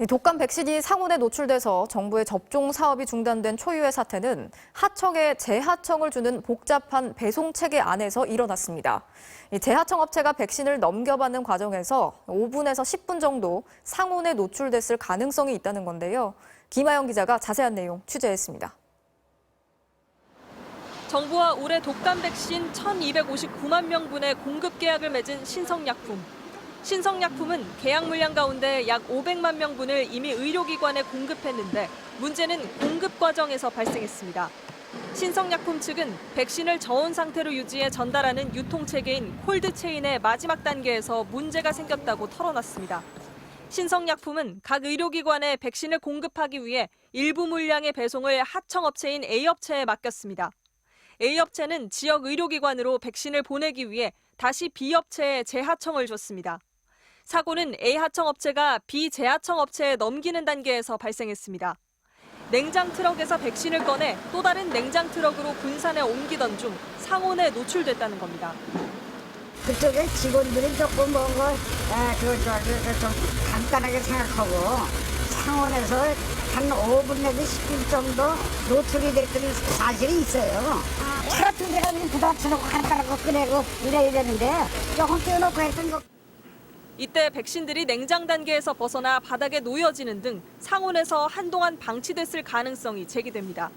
독감 백신이 상온에 노출돼서 정부의 접종 사업이 중단된 초유의 사태는 하청에 재하청을 주는 복잡한 배송 체계 안에서 일어났습니다. 재하청 업체가 백신을 넘겨받는 과정에서 5분에서 10분 정도 상온에 노출됐을 가능성이 있다는 건데요. 김아영 기자가 자세한 내용 취재했습니다. 정부와 올해 독감 백신 1,259만 명분의 공급 계약을 맺은 신성약품. 신성약품은 계약 물량 가운데 약 500만 명분을 이미 의료기관에 공급했는데 문제는 공급 과정에서 발생했습니다. 신성약품 측은 백신을 저온 상태로 유지해 전달하는 유통체계인 콜드체인의 마지막 단계에서 문제가 생겼다고 털어놨습니다. 신성약품은 각 의료기관에 백신을 공급하기 위해 일부 물량의 배송을 하청업체인 A업체에 맡겼습니다. A업체는 지역 의료기관으로 백신을 보내기 위해 다시 B업체에 재하청을 줬습니다. 사고는 A하청업체가 B재하청업체에 넘기는 단계에서 발생했습니다. 냉장 트럭에서 백신을 꺼내 또 다른 냉장 트럭으로 분산해 옮기던 중 상온에 노출됐다는 겁니다. 그쪽에 직원들이 조금 뭔가 좀 간단하게 생각하고 상온에서 한 5분 내지 10분 정도 노출이 됐던 사실이 있어요. 차 같은 데가 부닥쳐놓고 간단하고 꺼내고 이래야 되는데 조금 떼어놓고 했던 거. 이때 백신들이 냉장 단계에서 벗어나 바닥에 놓여지는 등 상온에서 한동안 방치됐을 가능성이 제기됩니다.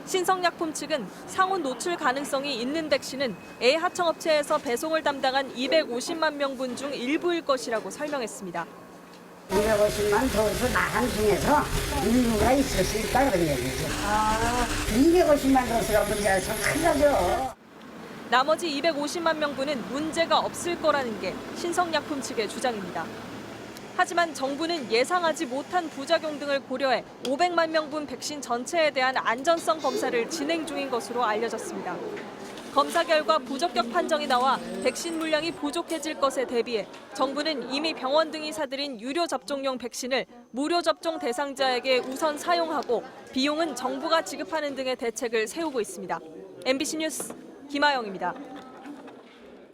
신성약품 측은 상온 노출 가능성이 있는 백신은 A하청업체에서 배송을 담당한 250만 명분 중 일부일 것이라고 설명했습니다. 250만 도수 나간 중에서 일부가 있을 수 있다 그런 얘기죠. 250만 도수가 문제가 참 큰 거죠. 나머지 250만 명분은 문제가 없을 거라는 게 신성약품 측의 주장입니다. 하지만 정부는 예상하지 못한 부작용 등을 고려해 500만 명분 백신 전체에 대한 안전성 검사를 진행 중인 것으로 알려졌습니다. 검사 결과 부적격 판정이 나와 백신 물량이 부족해질 것에 대비해 정부는 이미 병원 등이 사들인 유료 접종용 백신을 무료 접종 대상자에게 우선 사용하고 비용은 정부가 지급하는 등의 대책을 세우고 있습니다. MBC 뉴스 김아영입니다.